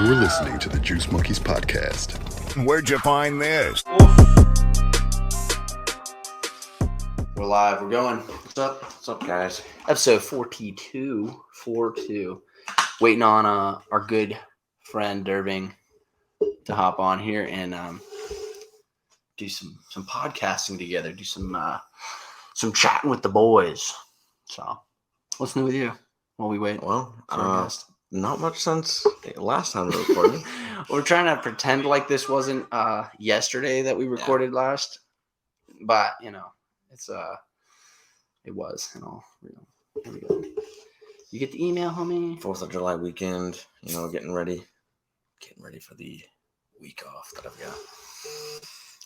You're listening to the Juice Monkeys podcast. Where'd you find this? We're live. We're going. What's up? What's up, guys? Episode 42. Waiting on our good friend Derving to hop on here and do some podcasting together. Do some chatting with the boys. So, what's new with you while we wait? Well, not much since last time we recorded. We're trying to pretend like this wasn't yesterday that we recorded last, but you know, it was. And all real. Here we go. You get the email, homie? 4th of July weekend. Getting ready for the week off that I've got.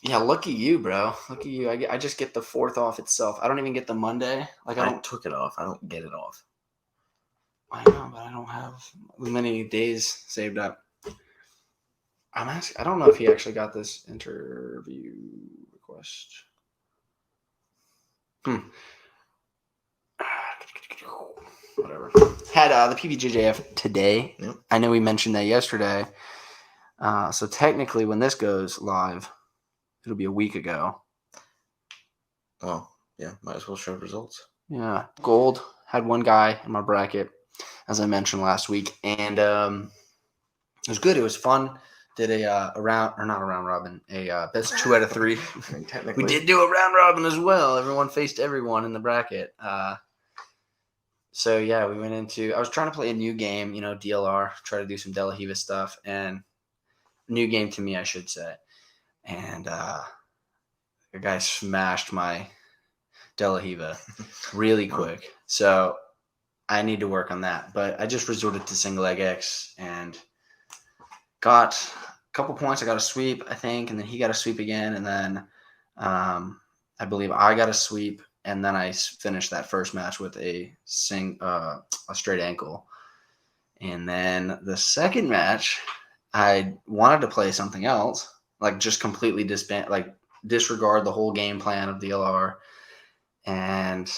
Yeah, lucky you, bro. Lucky you. I just get the 4th off itself. I don't even get the Monday. I took it off. I don't get it off. I know, but I don't have many days saved up. I'm asking. I don't know if he actually got this interview request. Whatever. Had the PBJJF today. Yep. I know we mentioned that yesterday. So technically, when this goes live, it'll be a week ago. Oh, yeah. Might as well show results. Yeah. Gold. Had one guy in my bracket, as I mentioned last week. And it was good. It was fun. Did a round robin, a best 2 out of 3. Technically. We did do a round robin as well. Everyone faced everyone in the bracket. So yeah, we went into. I was trying to play a new game, DLR, try to do some De La Riva stuff, and new game to me, I should say. And the guy smashed my De La Riva really quick. So I need to work on that. But I just resorted to single leg X and got a couple points. I got a sweep, I think, and then he got a sweep again, and then I believe I got a sweep, and then I finished that first match with a straight ankle. And then the second match, I wanted to play something else, like just completely disregard the whole game plan of DLR, and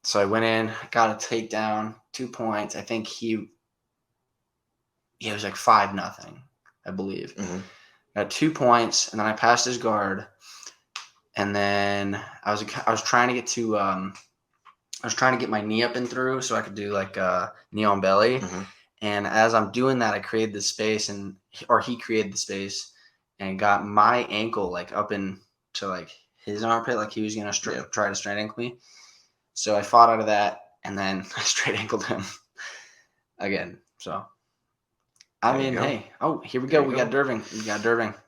so I went in, got a takedown, 2 points. I think it was like 5-0, I believe. Mm-hmm. Got 2 points, and then I passed his guard. And then I was trying to get to I was trying to get my knee up and through so I could do like knee on belly. Mm-hmm. And as I'm doing that, I created the space he created the space and got my ankle like up into like his armpit, like he was gonna try to straight ankle me. So I fought out of that, and then I straight ankled him again. So hey, here we go. We got Derving.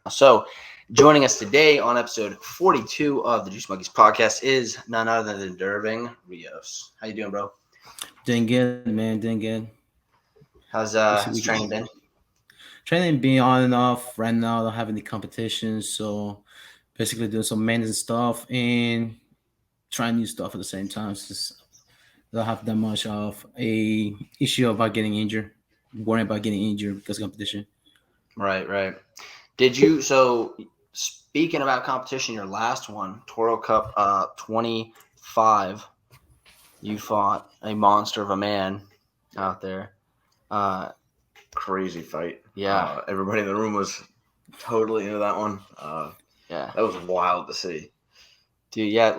So joining us today on episode 42 of the Juice Monkeys podcast is none other than Derving Rios. How you doing, bro? Doing good, man. Doing good. How's training been? Training being on and off right now. I don't have any competitions, so basically doing some maintenance stuff and trying new stuff at the same time. Since I don't have that much of a issue about getting injured, worrying about getting injured because of competition. Right. Did you? So speaking about competition, your last one, Toro Cup 25, you fought a monster of a man out there. Crazy fight. Yeah. Everybody in the room was totally into that one. Yeah. That was wild to see. Dude, yeah.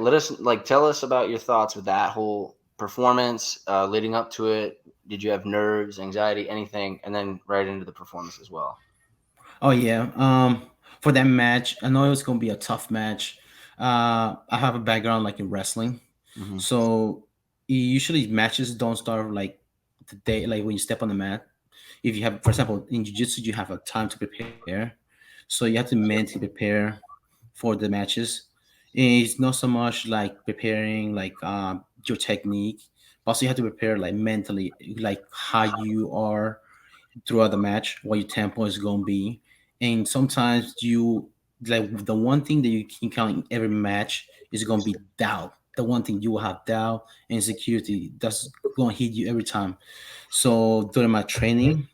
Tell us about your thoughts with that whole performance leading up to it. Did you have nerves, anxiety, anything, and then right into the performance as well? Oh yeah. For that match, I know it was gonna be a tough match. I have a background like in wrestling, so usually matches don't start like the day, like when you step on the mat. If you have, for example, in jiu-jitsu, you have a time to prepare, so you have to mentally prepare for the matches. It's not so much like preparing like your technique, but also you have to prepare like mentally, like how you are throughout the match, what your tempo is going to be. And sometimes you like the one thing that you can count in every match is going to be doubt. The one thing you will have doubt and insecurity that's going to hit you every time. So during my training,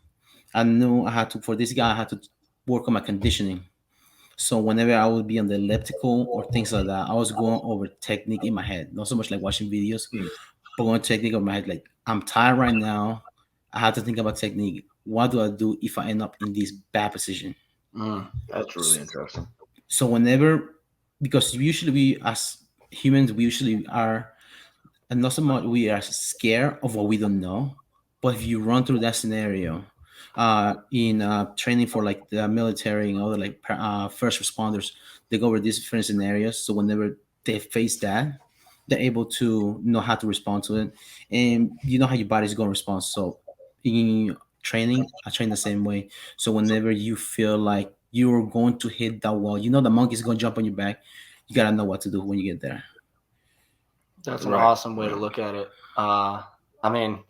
I knew for this guy, I had to work on my conditioning. So whenever I would be on the elliptical or things like that, I was going over technique in my head, not so much like watching videos, but going technique over my head. Like, I'm tired right now. I have to think about technique. what do I do if I end up in this bad position? That's really interesting. So whenever, because usually we as humans, we usually are, and not so much we are scared of what we don't know, but if you run through that scenario, in training for like the military and other like first responders, they go over these different scenarios. So whenever they face that, they're able to know how to respond to it, and you know how your body's going to respond. So in training, I train the same way. So whenever you feel like you're going to hit that wall, you know the monkey's going to jump on your back. You gotta know what to do when you get there. That's an Right. awesome way to look at it. I mean,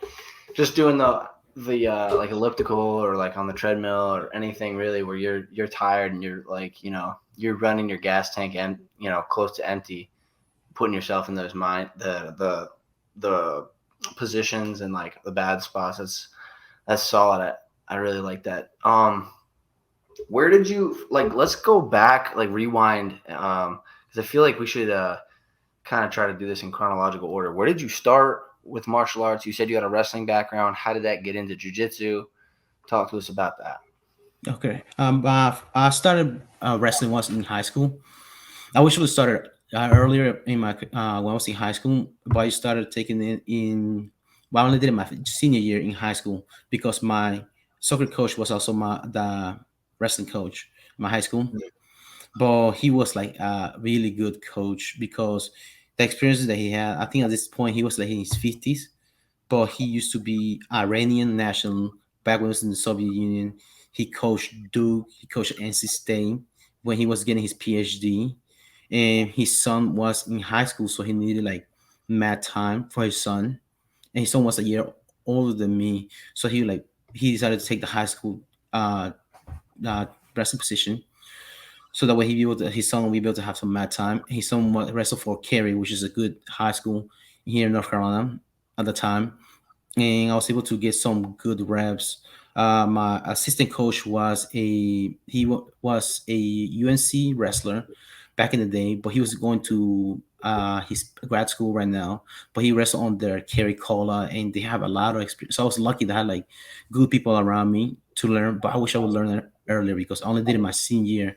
just doing the like elliptical or like on the treadmill or anything really where you're tired and you're like, you're running your gas tank and close to empty, putting yourself in those the positions and like the bad spots. That's solid. I really like that. Where did you like? Let's go back, like rewind, because I feel like we should kind of try to do this in chronological order. Where did you start with martial arts? You said you had a wrestling background. How did that get into jiu-jitsu? Talk to us about that. Okay. I started wrestling once in high school. I wish I would started earlier in my when I was in high school, but I started taking it in. Well, I only did it my senior year in high school because my soccer coach was also the wrestling coach in my high school. But he was like a really good coach because the experiences that he had. I think at this point he was like in his 50s, but he used to be Iranian national back when he was in the Soviet Union. He coached Duke, he coached NC State when he was getting his PhD, and his son was in high school, so he needed like mad time for his son, and his son was a year older than me, so he decided to take the high school uh, wrestling position, so that way his son will be able to have some mad time. His son wrestled for Cary, which is a good high school here in North Carolina at the time, and I was able to get some good reps. My assistant coach was a UNC wrestler back in the day, but he was going to his grad school right now. But he wrestled on their Cary Cola, and they have a lot of experience. So I was lucky to have like good people around me to learn. But I wish I would learn it earlier because I only did it my senior year,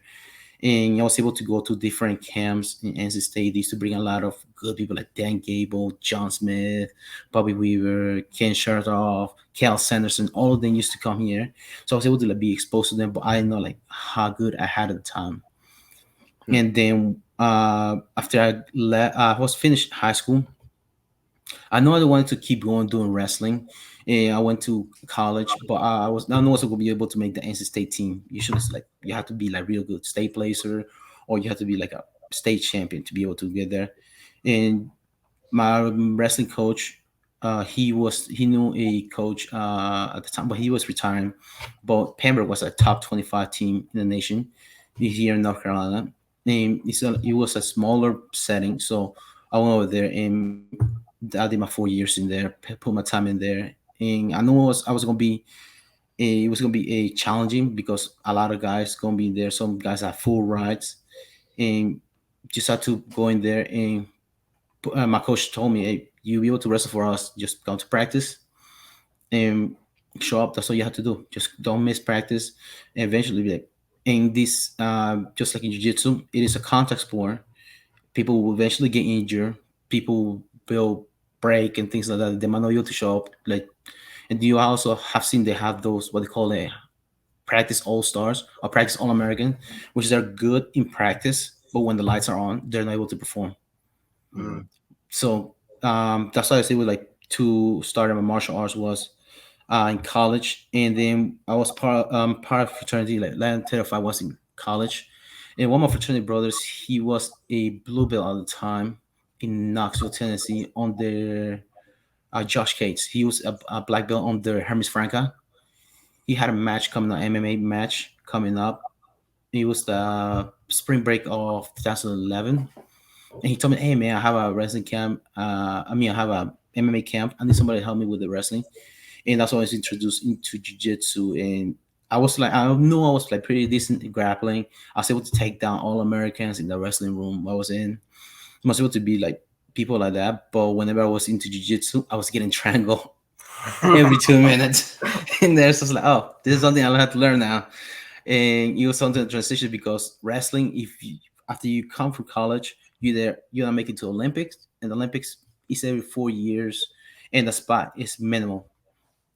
and I was able to go to different camps in NC State. They used to bring a lot of good people like Dan Gable, John Smith, Bobby Weaver, Ken Shertoff, Cal Sanderson. All of them used to come here, so I was able to like be exposed to them. But I didn't know like how good I had at the time. And then after I was finished high school, I know I wanted to keep going doing wrestling. And I went to college, but I wasn't going to be able to make the NC State team. Usually, it's like you have to be like real good state placer, or you have to be like a state champion to be able to get there. And my wrestling coach, he knew a coach at the time, but he was retiring. But Pembroke was a top 25 team in the nation here in North Carolina. And it was a smaller setting, so I went over there and I did my 4 years in there, put my time in there, and I knew it was gonna be a challenging because a lot of guys gonna be there. Some guys have full rides, and just had to go in there. And my coach told me, "Hey, you be able to wrestle for us. Just come to practice and show up. That's all you have to do. Just don't miss practice." And eventually, be like, and this, just like in jiu-jitsu, it is a contact sport. People will eventually get injured. People will break and things like that. They might not be able to show up. Like, and you also have seen they have those what they call a practice all stars or practice all American, which they're good in practice, but when the lights are on, they're not able to perform. So that's why I say with like to start my martial arts was in college, and then I was part of fraternity like Latin if I was in college, and one of my fraternity brothers he was a blue belt at the time in Knoxville, Tennessee, on the Josh Cates. He was a black belt on the Hermes Franca. He had a match coming up, MMA match coming up. It was the spring break of 2011, and he told me, "Hey man, I have a wrestling camp. I have a MMA camp. I need somebody to help me with the wrestling." And that's when I was introduced into jiu-jitsu. And I knew I was like pretty decent in grappling. I was able to take down all Americans in the wrestling room I was in. I was able to be like people like that. But whenever I was into jiu-jitsu, I was getting strangled every 2 minutes. And there's just like, oh, this is something I'll have to learn now. And it was something to transition because wrestling, if you, after you come from college, you're not making to Olympics, and the Olympics is every 4 years, and the spot is minimal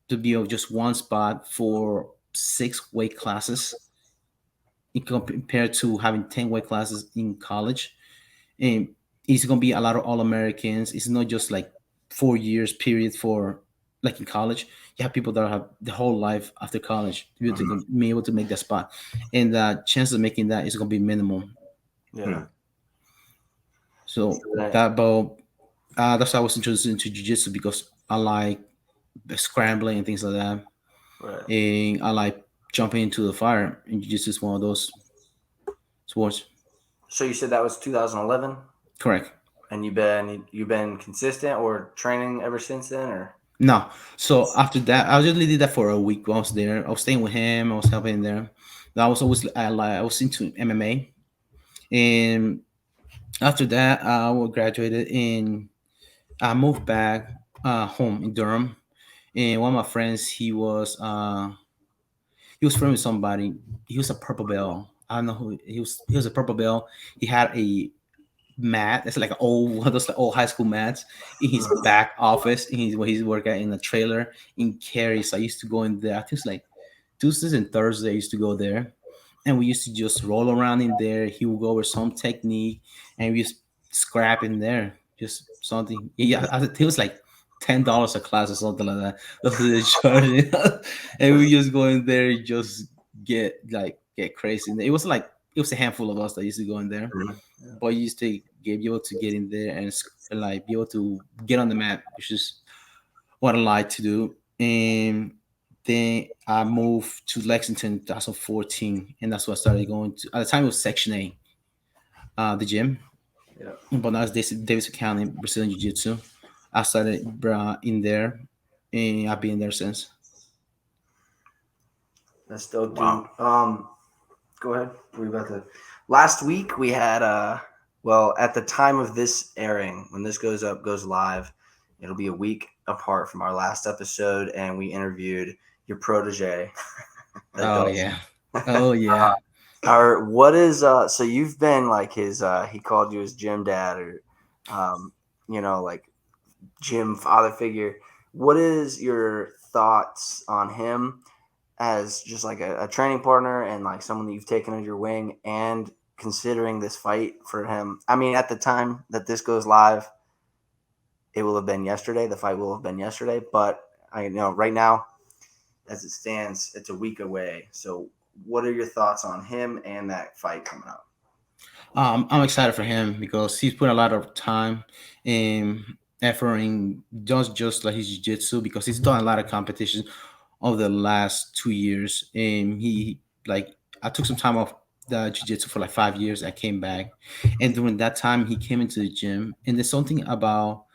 to be of just one spot for 6 weight classes compared to having 10 weight classes in college. And it's gonna be a lot of All Americans. It's not just like 4 years period for like in college. You have people that have the whole life after college to be able to make that spot, and the chances of making that is gonna be minimal. Yeah. So Right. that's why I was introduced into jiu-jitsu because I like scrambling and things like that, Right. and I like jumping into the fire. And jiu-jitsu is one of those sports. So you said that was 2011, Correct. and you've been consistent or training ever since then, or? No. So after that, I just did that for a week. While I was there, I was staying with him. I was helping there. I was always I was into MMA, and after that, I graduated and I moved back home in Durham. And one of my friends, he was friends with somebody. He was a purple belt. I don't know who he was. He was a purple belt. He had a mat. It's like an old one of those like old high school mats in his back office. Where he's working in a trailer in Cary. So I used to go in there. I think it's like Tuesdays and Thursdays. I used to go there, and we used to just roll around in there. He would go over some technique, and we just scrap in there. Just something. Yeah, I think it was like $10 a class or something like that. That's what they charging, and we just go in there, and just get crazy. In there. It was a handful of us that used to go in there, but you used to be able to get in there and like be able to get on the mat, which is what I like to do. And then I moved to Lexington 2014, and that's what I started going to. At the time, it was Section A, the gym, Yeah. but now it's Davis County Brazilian Jiu Jitsu. I started in there, and I've been there since. That's dope, Wow. dude. Go ahead. Were you about to? Last week we had well, at the time of this airing, when this goes live, it'll be a week apart from our last episode, and we interviewed your protege. Oh yeah, oh yeah. Or what is so you've been like his he called you his gym dad, or like gym father figure. What is your thoughts on him as just like a training partner and like someone that you've taken under your wing, and considering this fight for him? I mean, at the time that this goes live, it will have been yesterday. The fight will have been yesterday, but I know right now, as it stands, it's a week away. So what are your thoughts on him and that fight coming up? I'm excited for him because he's put a lot of time and effort in just like his jiu-jitsu because he's done a lot of competitions over the last 2 years. And he like I took some time off the jiu-jitsu for like 5 years. I came back, and during that time he came into the gym. And there's something about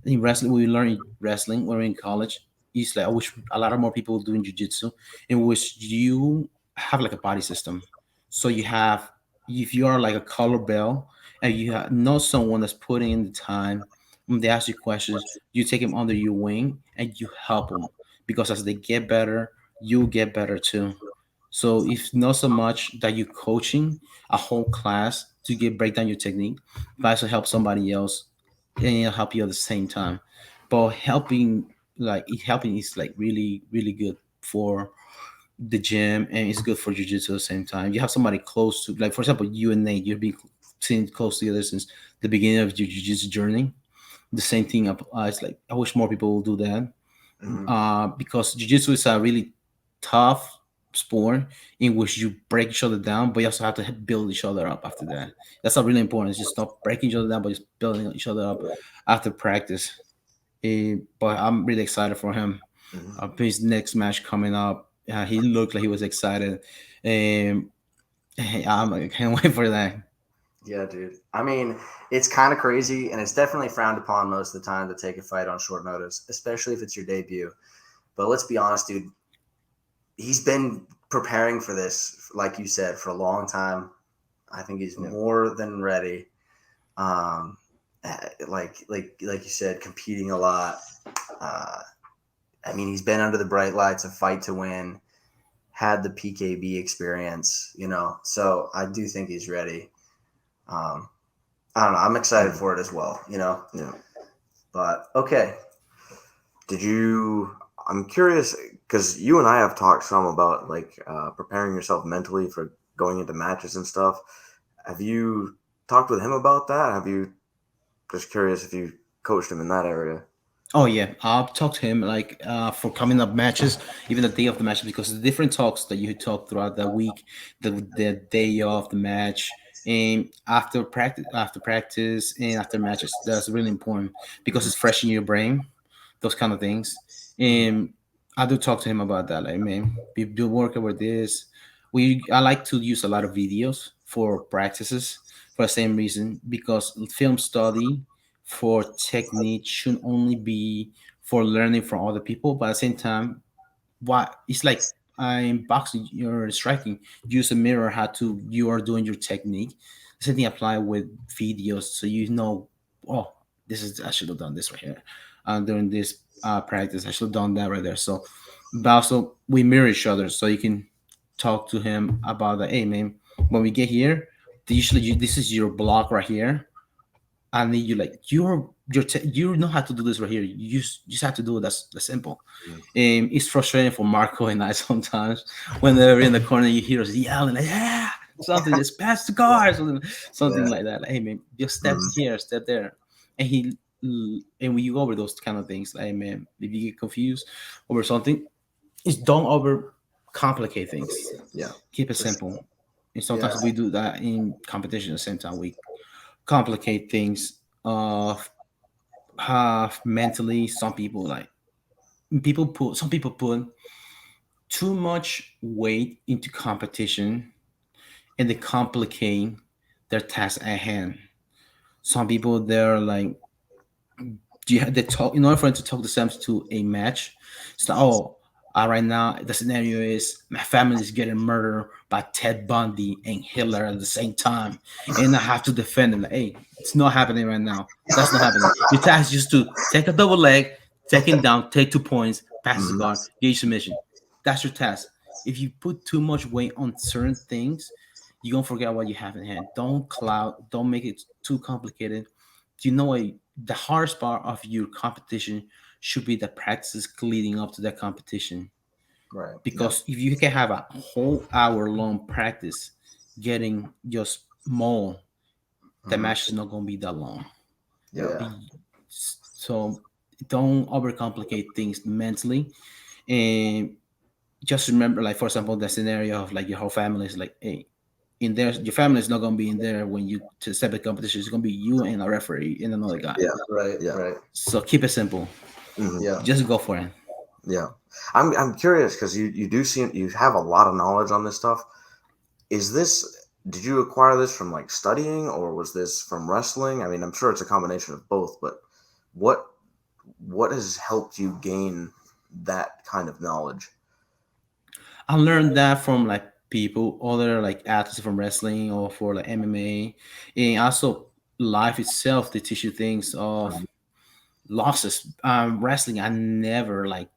in wrestling we learn wrestling when we're in college. It's like I wish a lot of more people doing jiu-jitsu in which you have like a body system. So you have if you are like a color bell and know someone that's putting in the time when they ask you questions, you take them under your wing and you help them because as they get better, you get better too. So if not so much that you're coaching a whole class to get break down your technique, but also help somebody else and it'll help you at the same time. But helping is like really, really good for the gym and it's good for jiu-jitsu at the same time. You have somebody close to like for example, you and Nate, you've been sitting close together since the beginning of your jiu-jitsu journey. The same thing applies. Like I wish more people will do that because jiu-jitsu is a really tough sport in which you break each other down, but you also have to build each other up after that. That's not really important. It's just not breaking each other down, but just building each other up after practice. But I'm really excited for him. His next match coming up, he looked like he was excited, and I can't wait for that. Yeah, dude. I mean, it's kind of crazy, and it's definitely frowned upon most of the time to take a fight on short notice, especially if it's your debut. But let's be honest, dude. He's been preparing for this, like you said, for a long time. I think he's more than ready. Like you said, competing a lot. I mean, he's been under the bright lights, a fight to win, had the PKB experience, so I do think he's ready. Um, I don't know. I'm excited for it as well. Yeah. But okay. I'm curious because you and I have talked some about like preparing yourself mentally for going into matches and stuff. Have you talked with him about that? Have you just curious if you coached him in that area? Oh yeah, I'll talk to him like for coming up matches, even the day of the match, because the different talks that you talk throughout the week, the day of the match, and after practice, and after matches. That's really important because it's fresh in your brain, those kind of things. And I do talk to him about that. Like, man, we do work over this. I like to use a lot of videos for practices for the same reason because film study for technique should only be for learning from other people, but at the same time, what it's like in boxing, you're striking, use a mirror how to you are doing your technique. The same thing apply with videos, so oh, this is I should have done this right here. During this practice, I should have done that right there. So, but also we mirror each other, so you can talk to him about that. Hey, man, when we get here, this is your block right here. I need you like you know how to do this right here. You just have to do it. That's simple. It's frustrating for Marco and I sometimes when they're in the corner. You hear us yelling like, "Yeah, something just pass the car," something Yeah. like that. Like, hey man, just step here, step there, and and when you go over those kind of things, like, hey man, if you get confused over something, it's don't over complicate things. Yeah. Keep it simple. And sometimes we do that in competition at the same time. We complicate things mentally. Some people put too much weight into competition and they complicate their task at hand. Some people they're like they talk in order for them to talk themselves to a match. So right now the scenario is my family is getting murdered by Ted Bundy and Hitler at the same time, and I have to defend them. Like, hey, it's not happening right now. That's not happening. Your task is just to take a double leg, take him down, take 2 points, pass the guard, get your submission. That's your task. If you put too much weight on certain things, you're gonna forget what you have in hand. Don't make it too complicated. You know what? The hardest part of your competition should be the practices leading up to that competition. Right. Because if you can have a whole hour long practice getting just more, the match is not going to be that long. Yeah. So don't overcomplicate things mentally. And just remember, like, for example, the scenario of like your whole family is like, hey, in there, your family is not going to be in there when you to step the competition. It's going to be you and a referee and another guy. Yeah. Right. Yeah. Right. So keep it simple. Yeah. Just go for it. Yeah. I'm curious because you do seem you have a lot of knowledge on this stuff. Did you acquire this from like studying or was this from wrestling? I mean, I'm sure it's a combination of both, but what has helped you gain that kind of knowledge? I learned that from like people, other like athletes from wrestling or for like MMA, and also life itself. They teach you things of losses. Wrestling, I never like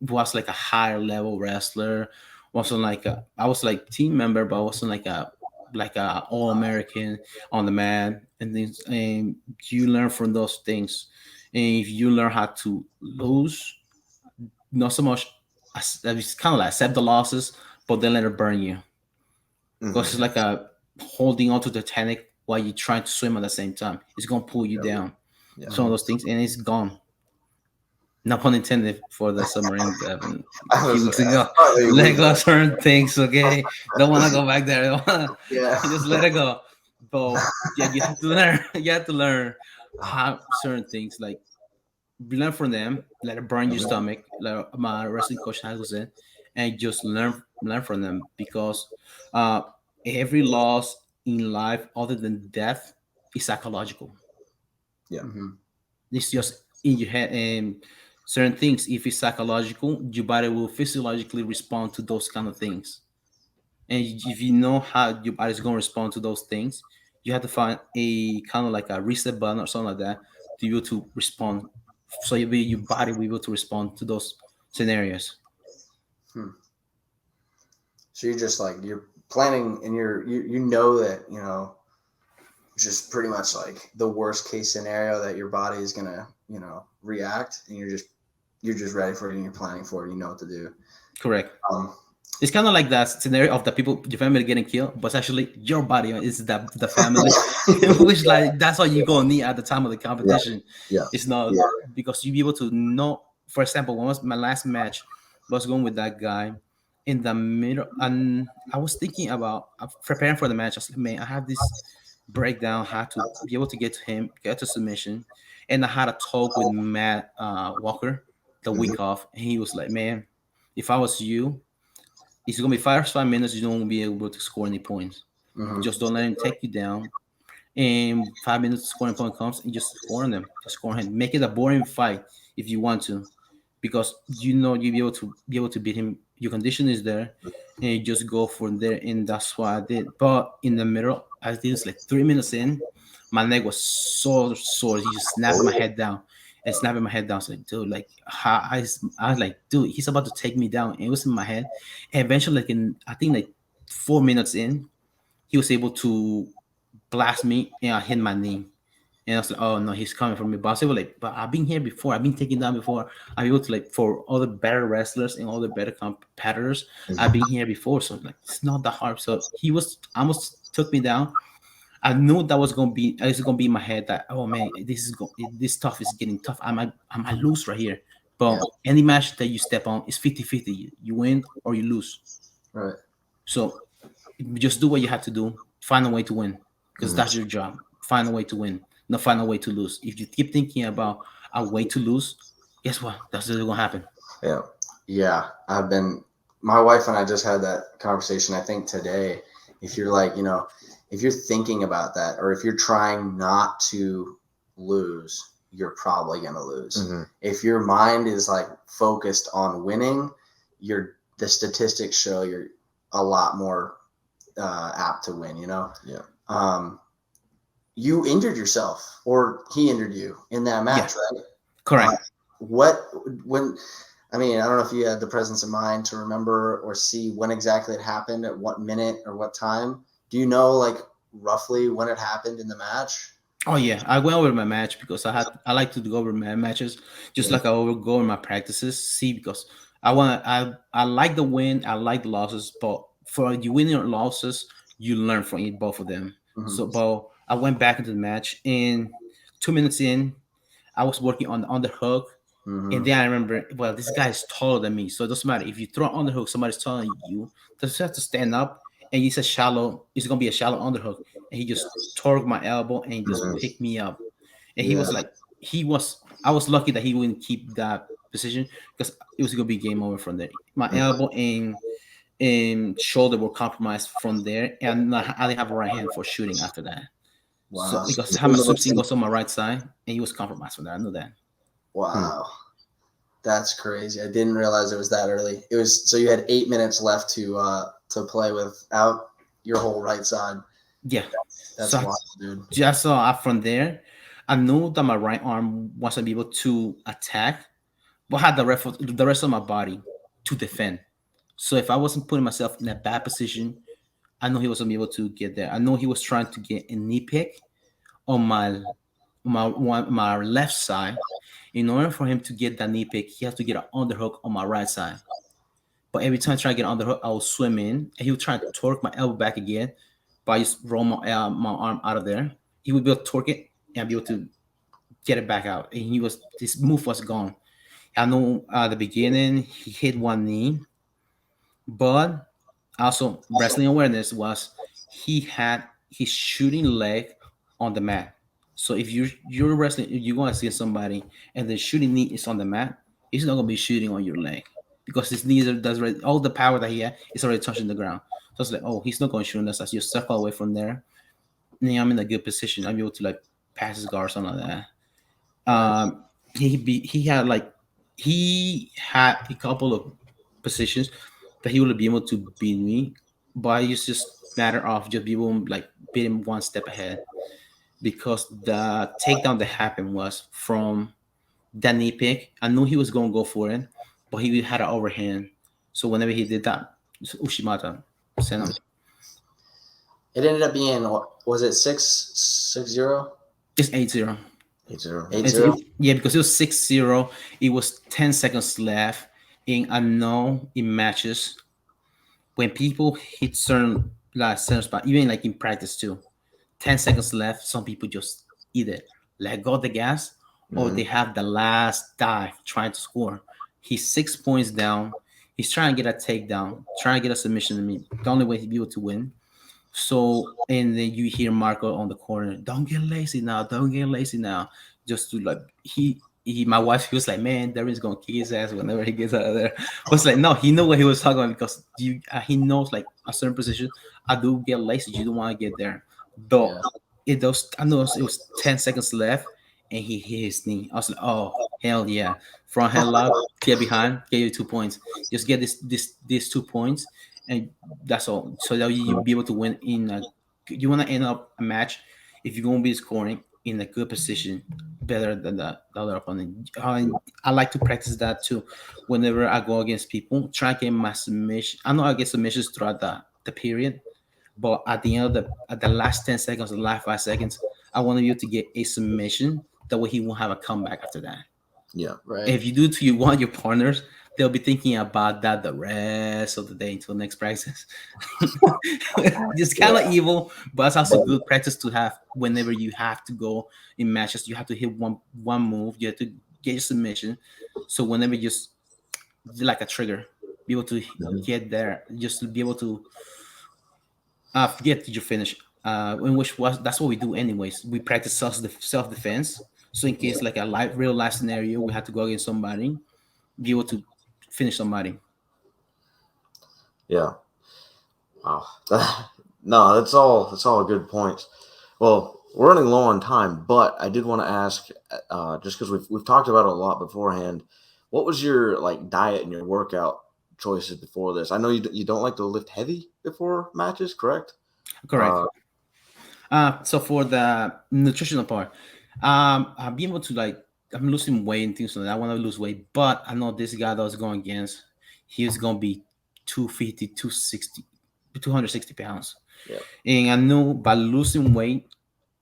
was like a higher level wrestler. Wasn't like I was like team member, but I wasn't like a all American on the mat and things. And you learn from those things. And if you learn how to lose, not so much. It's kind of like accept the losses, but then let it burn you. Because it's like a holding onto the Titanic while you're trying to swim at the same time. It's gonna pull you down. Yeah. Some of those things, and it's gone. No pun intended for the submarine that happened a few weeks ago. Let go of certain things, okay? Don't want to go back there. Yeah. Just let it go. But yeah, you have to learn. You have to learn how certain things like learn from them. Let it burn your stomach. Like my wrestling coach has said, and just learn from them because uh, every loss in life, other than death, is psychological. Yeah. It's just in your head and certain things. If it's psychological, your body will physiologically respond to those kind of things. And if you know how your body's going to respond to those things, you have to find a kind of like a reset button or something like that to be able to respond. So your body will be able to respond to those scenarios. So you're just like you're planning, and you know that just pretty much like the worst case scenario that your body is gonna react, and you're just ready for it, and you're planning for it. You know what to do. Correct. Um, It's kind of like that scenario of the people, your family getting killed, but it's actually your body is the family, which like that's all you gonna need at the time of the competition. Yeah. It's not because you be able to know. For example, when was my last match, I was going with that guy in the middle, and I was thinking about preparing for the match. I was like, man, I have this breakdown, how to be able to get to him, get to submission, and I had a talk with Matt Walker the week off, and he was like, man, if I was you, it's gonna be 5 minutes. You don't be able to score any points. Just don't let him take you down. And 5 minutes scoring point comes, and just score on them. Just score him. Make it a boring fight if you want to, because you'll be able to beat him. Your condition is there, and you just go from there. And that's what I did. But in the middle, I did this like 3 minutes in. My neck was so sore. He just snapping my head down and snapping my head down. So, like, dude, like, I was like, dude, he's about to take me down. And it was in my head. And eventually, like, I think like 4 minutes in, he was able to blast me, and I hit my knee. And I was like, oh no, he's coming for me. But I was able, like, but I've been here before. I've been taken down before. I'm able to, like, for all the better wrestlers and all the better competitors, I've been here before. So like, it's not that hard. So he was almost took me down. I knew that was gonna be in my head that, oh man, this stuff is getting tough. I might lose right here. But any match that you step on is 50-50. You win or you lose. right. So just do what you have to do. Find a way to win, because that's your job. Find a way to win, not find a way to lose. If you keep thinking about a way to lose, guess what? That's what's gonna happen. Yeah. My wife and I just had that conversation, I think today. If you're like, if you're thinking about that, or if you're trying not to lose, you're probably going to lose. If your mind is like focused on winning, the statistics show you're a lot more apt to win, you injured yourself, or he injured you in that match, right? Correct. I don't know if you had the presence of mind to remember or see when exactly it happened, at what minute or what time. Do you know, like, roughly when it happened in the match? Oh yeah, I went over my match because I like to go over my matches just like I go over my practices. See, because I like the win, I like the losses, but for the winning or losses, you learn from it, both of them. So, but I went back into the match, and 2 minutes in, I was working on the underhook. And then I remember, well, this guy is taller than me, so it doesn't matter if you throw an underhook. Somebody's taller than you, just have to stand up, and it's gonna be a shallow underhook, and he just torqued my elbow and he just picked me up. And he was like, I was lucky that he wouldn't keep that position, because it was gonna be game over from there. My elbow and shoulder were compromised from there, and I didn't have a right hand for shooting after that. Wow. So because I had my subsing goes on my right side, and he was compromised from that. I knew that. Wow. That's crazy. I didn't realize it was that early. It was, so you had 8 minutes left to play without your whole right side. Yeah. That's So wild, dude. just from there, I knew that my right arm wasn't able to attack, but had the rest of my body to defend. So if I wasn't putting myself in a bad position, I know he wasn't able to get there. I know he was trying to get a knee pick on my left side. In order for him to get that knee pick, he has to get an underhook on my right side. But every time I try to get an underhook, I will swim in, and he would try to torque my elbow back again, but I just roll my arm out of there. He would be able to torque it, and I'd be able to get it back out. And his move was gone. I know at the beginning he hit one knee, but also wrestling awareness was he had his shooting leg on the mat. So if you're wrestling, if you want to see somebody and the shooting knee is on the mat, he's not gonna be shooting on your leg, because his knees does all the power that he had is already touching the ground. So it's like, oh, he's not going to shoot unless I just circle away from there. And I'm in a good position. I'm able to like pass his guard or something like that. He had a couple of positions that he would be able to beat me, but it's just matter of just be able to like beat him one step ahead, because the takedown that happened was from that knee pick. I knew he was going to go for it, but he had an overhand. So whenever he did that, Ushimata sent him. It ended up being, was it 6-0? It's 8-0. 8-0. 8-0? Yeah, because it was 6-0. It was 10 seconds left. In I know in matches when people hit certain spot, even like in practice too, 10 seconds left, some people just either let go of the gas or they have the last dive trying to score. He's 6 points down. He's trying to get a takedown, trying to get a submission to me. The only way he'd be able to win. So, and then you hear Marco on the corner, don't get lazy now, don't get lazy now. Just to like, my wife, he was like, man, Darren's gonna kick his ass whenever he gets out of there. I was like, no, he know what he was talking about because he knows like a certain position. I do get lazy, you don't want to get there. Though I know it was 10 seconds left and he hit his knee. I was like, oh, hell yeah. Front headlock, get behind, get you 2 points. Just get these 2 points and that's all. So that you be able to win you want to end up a match if you're going to be scoring in a good position, better than the other opponent. I like to practice that too. Whenever I go against people, try to get my submission. I know I get submissions throughout the period, but at the end of at the last 10 seconds, the last 5 seconds, I want you to get a submission. That way he won't have a comeback after that. Yeah. Right. If you do to you want your partners, they'll be thinking about that the rest of the day until next practice. It's kind of evil, but it's also good practice to have whenever you have to go in matches. You have to hit one move, you have to get your submission. So whenever you just like a trigger, be able to get there, just to be able to get your finish. In which that's what we do anyways. We practice self defense. So in case like a real life scenario, we have to go against somebody, be able to finish somebody. Yeah. Wow. No, that's all good points. Well, we're running low on time, but I did want to ask, just because we've talked about it a lot beforehand, what was your like diet and your workout choices before this? I know you don't like to lift heavy before matches, correct? Correct. So for the nutritional part, I'm being able to like I'm losing weight and things like that. I want to lose weight, but I know this guy that I was going against, he's gonna be 250, 260 pounds. Yeah. And I know by losing weight,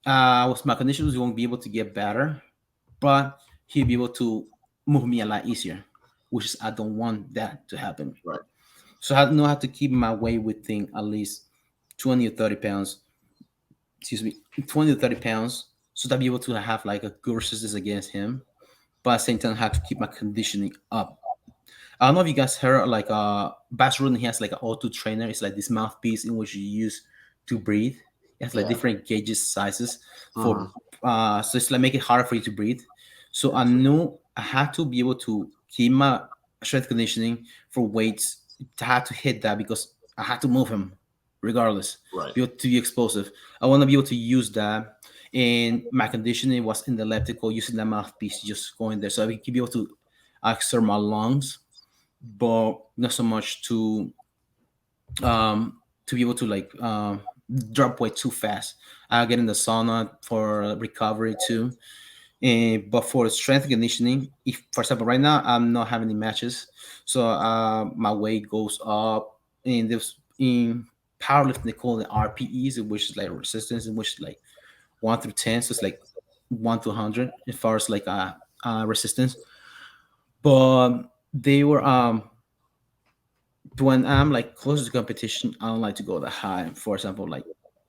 my conditions won't be able to get better, but he'll be able to move me a lot easier, which is I don't want that to happen. Right. So I know how to keep my weight within at least 20 or 30 pounds. Excuse me, 20 to 30 pounds, so that I'll be able to have like a good resistance against him, but at the same time have to keep my conditioning up. I don't know if you guys heard like Bass Rutten, he has like an O2 trainer. It's like this mouthpiece in which you use to breathe. It has like different gauges sizes for so it's like make it harder for you to breathe. So I knew I had to be able to keep my strength conditioning for weights. I had to hit that because I had to move him regardless. Right. Be able to be explosive. I want to be able to use that. And my conditioning was in the elliptical, using that mouthpiece, just going there. So I can be able to exert my lungs, but not so much to be able to like drop weight too fast. I get in the sauna for recovery too. And but for strength conditioning, if for example right now I'm not having any matches, so my weight goes up. And there's in powerlifting they call it RPEs, which is like resistance, in which like 1 through 10, so it's like 1 to 100 as far as like resistance. But they were when I'm like close to competition, I don't like to go that high. For example, like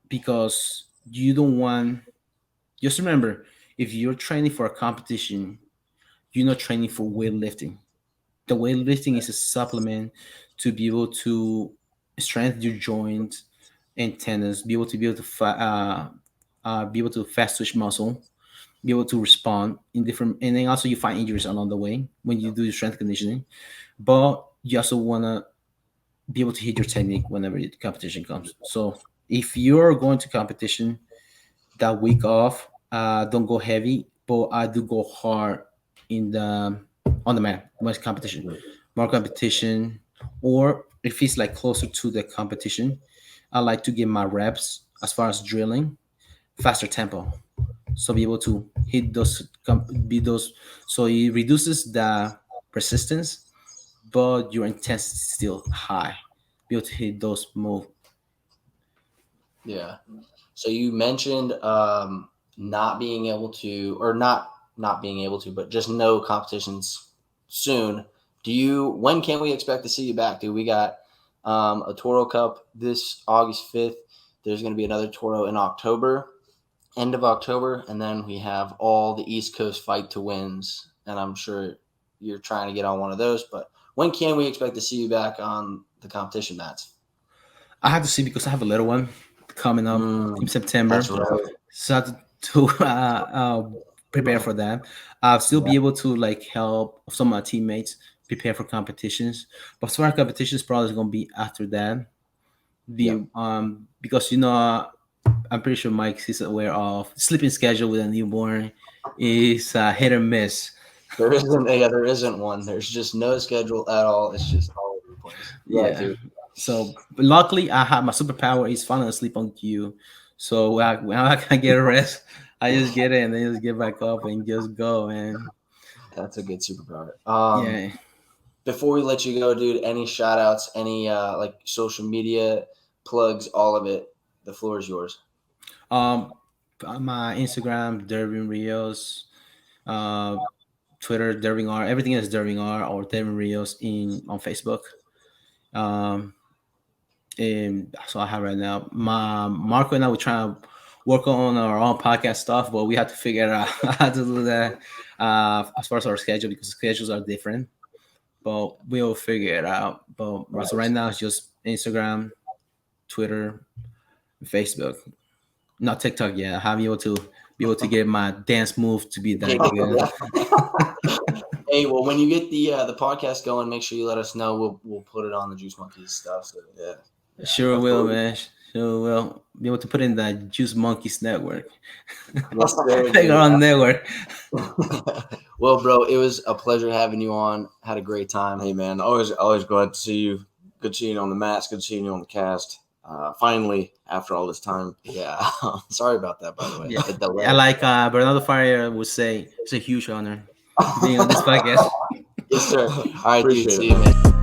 because you don't want. Just remember, if you're training for a competition, you're not training for weightlifting. The weightlifting is a supplement to be able to strengthen your joints and tendons, be able to be able to fast twitch muscle, be able to respond in different, and then also you find injuries along the way when you do your strength conditioning. But you also want to be able to hit your technique whenever the competition comes. So if you're going to competition that week off, don't go heavy, but I do go hard in the on the mat when it's competition, more competition, or if it's like closer to the competition, I like to get my reps as far as drilling, faster tempo, so be able to hit those be those. So it reduces the resistance, but your intensity is still high. Be able to hit those moves. Yeah. So you mentioned not being able to, or not being able to, but just no competitions soon. When can we expect to see you back, dude? We got a Toro Cup this August 5th. There's going to be another Toro in October, end of October, and then we have all the East Coast Fight to Wins, and I'm sure you're trying to get on one of those. But when can we expect to see you back on the competition mats? I have to see because I have a little one coming up in September. That's right. So I have to prepare for that. I'll still be able to like help some of my teammates prepare for competitions. But for our competitions, probably going to be after that. Because I'm pretty sure Mike is aware of sleeping schedule with a newborn is hit or miss. There isn't one. There's just no schedule at all. It's just all over the place. Yeah. Dude. So but luckily, I have my superpower is falling asleep on cue. So when I can get a rest, I just get it and then just get back up and just go. And that's a good superpower. Yeah. Before we let you go, dude, any shout outs, any like social media plugs, all of it. The floor is yours. My Instagram, Derving Rios, Twitter, Derving R. Everything is Derving R or Derving Rios on Facebook. And that's all I have right now. Marco and I, we're trying to work on our own podcast stuff, but we have to figure out how to do that as far as our schedule because schedules are different. But we'll figure it out. But so right now it's just Instagram, Twitter, Facebook, not TikTok yet. I'm able to get my dance move to be that good. Hey, well, when you get the podcast going, make sure you let us know. We'll put it on the Juice Monkeys stuff. So yeah. Sure will, man. Sure will. Be able to put in the Juice Monkeys network. Take on network. Well, bro, it was a pleasure having you on. Had a great time. Hey, man, always glad to see you. Good seeing you on the mats. Good seeing you on the cast. Finally, after all this time. Yeah. Sorry about that, by the way. Yeah. Like Bernardo Faria would say, it's a huge honor being on this podcast. Yes, sir. All right, dude. See you, man.